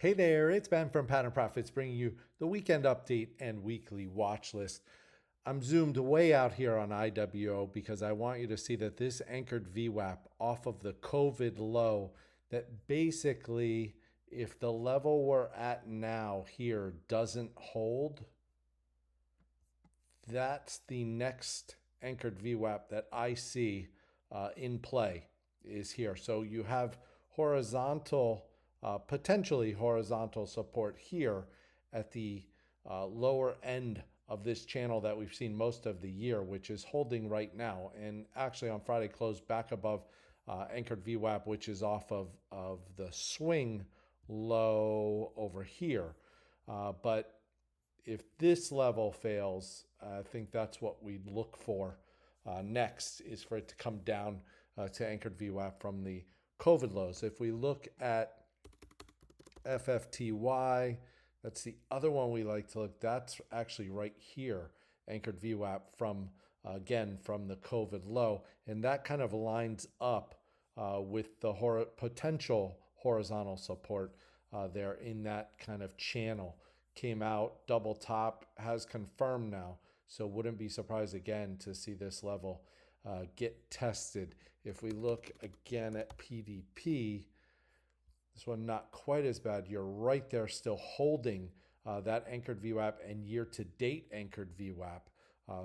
Hey there, it's Ben from Pattern Profits bringing you the weekend update and weekly watch list. I'm zoomed way out here on IWO because I want you to see that this anchored VWAP off of the COVID low, that basically, if the level we're at now here doesn't hold, that's the next anchored VWAP that I see in play is here. So you have horizontal, potentially horizontal support here at the lower end of this channel that we've seen most of the year, which is holding right now. And actually on Friday closed back above anchored VWAP, which is off of the swing low over here. But if this level fails, I think that's what we'd look for next, is for it to come down to anchored VWAP from the COVID lows. If we look at FFTY, that's the other one we like to look. That's actually right here, anchored VWAP from, again, from the COVID low. And that kind of lines up with the potential horizontal support there in that kind of channel. Came out, double top, has confirmed now. So wouldn't be surprised again to see this level get tested. If we look again at PDP, this one not quite as bad. You're right there still holding that anchored VWAP and year-to-date anchored VWAP.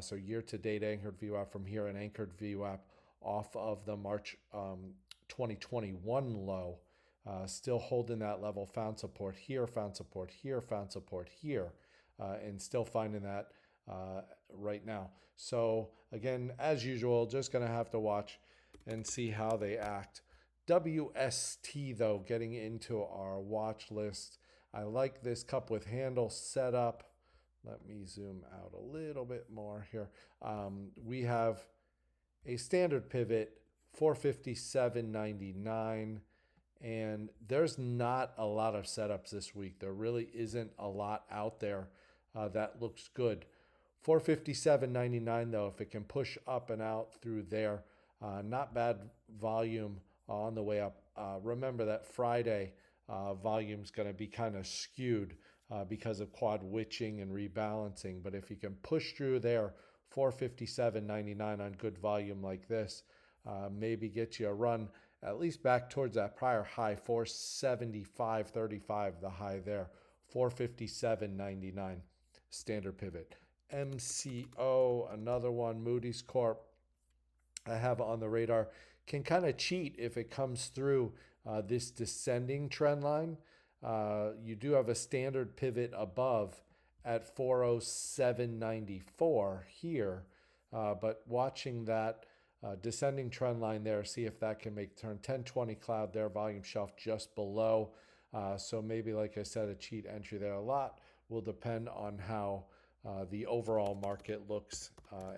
So year-to-date anchored VWAP from here and anchored VWAP off of the March 2021 low. Still holding that level, found support here, found support here, found support here, and still finding that right now. So again, as usual, just going to have to watch and see how they act. WST, though, getting into our watch list. I like this cup with handle setup. Let me zoom out a little bit more here. We have a standard pivot, 457.99. And there's not a lot of setups this week. There really isn't a lot out there that looks good. 457.99 though, if it can push up and out through there, not bad volume on the way up. Remember that Friday volume's going to be kind of skewed because of quad witching and rebalancing. But if you can push through there, 457.99 on good volume like this, maybe get you a run at least back towards that prior high, 475.35, the high there, 457.99 standard pivot. MCO, another one, Moody's Corp, I have on the radar, can kind of cheat if it comes through this descending trend line. You do have a standard pivot above at 407.94 here, but watching that descending trend line there, see if that can make turn. 1020 cloud there, volume shelf just below. So maybe, like I said, a cheat entry there. A lot will depend on how the overall market looks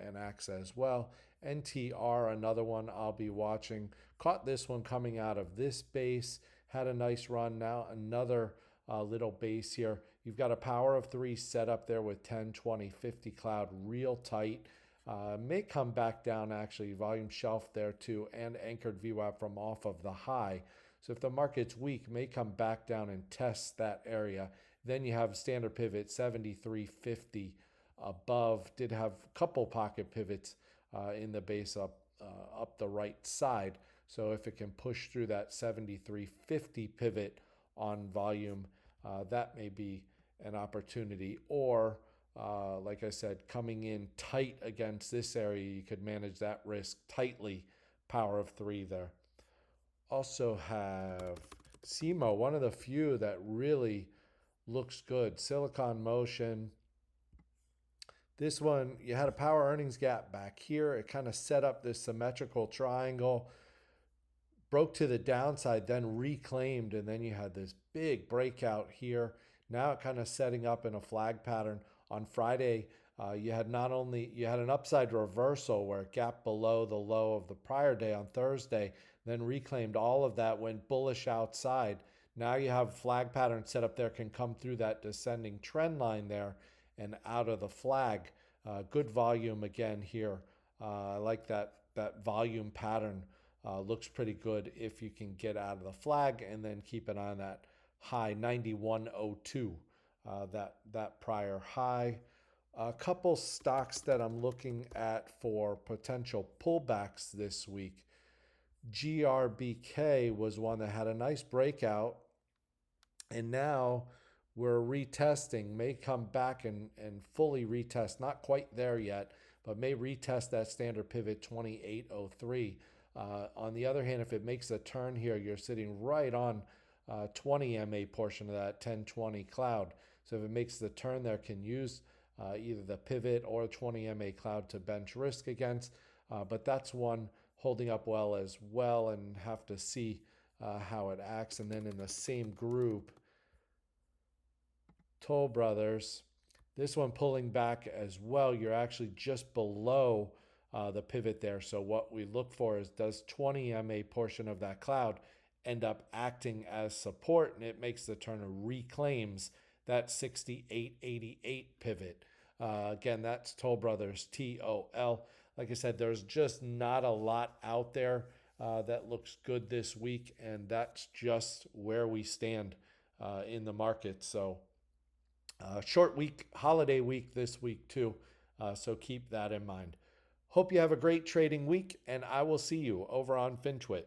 and acts as well. NTR, another one I'll be watching. Caught this one coming out of this base. Had a nice run. Now another little base here. You've got a power of 3 set up there with 10, 20, 50 cloud real tight. May come back down, actually, volume shelf there too, and anchored VWAP from off of the high. So if the market's weak, may come back down and test that area. Then you have standard pivot 73.50 above. Did have a couple pocket pivots in the base up the right side. So if it can push through that 73.50 pivot on volume, that may be an opportunity. Or like I said, coming in tight against this area, you could manage that risk tightly. Power of 3 there. Also have SEMO, one of the few that really looks good. Silicon Motion. This one, you had a power earnings gap back here. It kind of set up this symmetrical triangle, broke to the downside, then reclaimed, and then you had this big breakout here. Now it kind of setting up in a flag pattern. On Friday, you had an upside reversal where it gapped below the low of the prior day on Thursday, then reclaimed all of that, went bullish outside. Now you have a flag pattern set up there, can come through that descending trend line there and out of the flag. Good volume again here. I like that volume pattern. Looks pretty good if you can get out of the flag and then keep an eye on that high 91.02, that prior high. A couple stocks that I'm looking at for potential pullbacks this week. GRBK was one that had a nice breakout, and now we're retesting, may come back and fully retest, not quite there yet, but may retest that standard pivot 2803. On the other hand, if it makes a turn here, you're sitting right on 20 MA portion of that 1020 cloud. So if it makes the turn there, can use either the pivot or 20 MA cloud to bench risk against. But that's one holding up well as well, and have to see how it acts. And then in the same group, Toll Brothers, this one pulling back as well. You're actually just below the pivot there. So what we look for is, does 20 MA portion of that cloud end up acting as support, and it makes the turn and reclaims that 6888 pivot. Again, that's Toll Brothers, TOL. Like I said, there's just not a lot out there that looks good this week, and that's just where we stand in the market. So short week, holiday week this week too, so keep that in mind. Hope you have a great trading week, and I will see you over on FinTwit.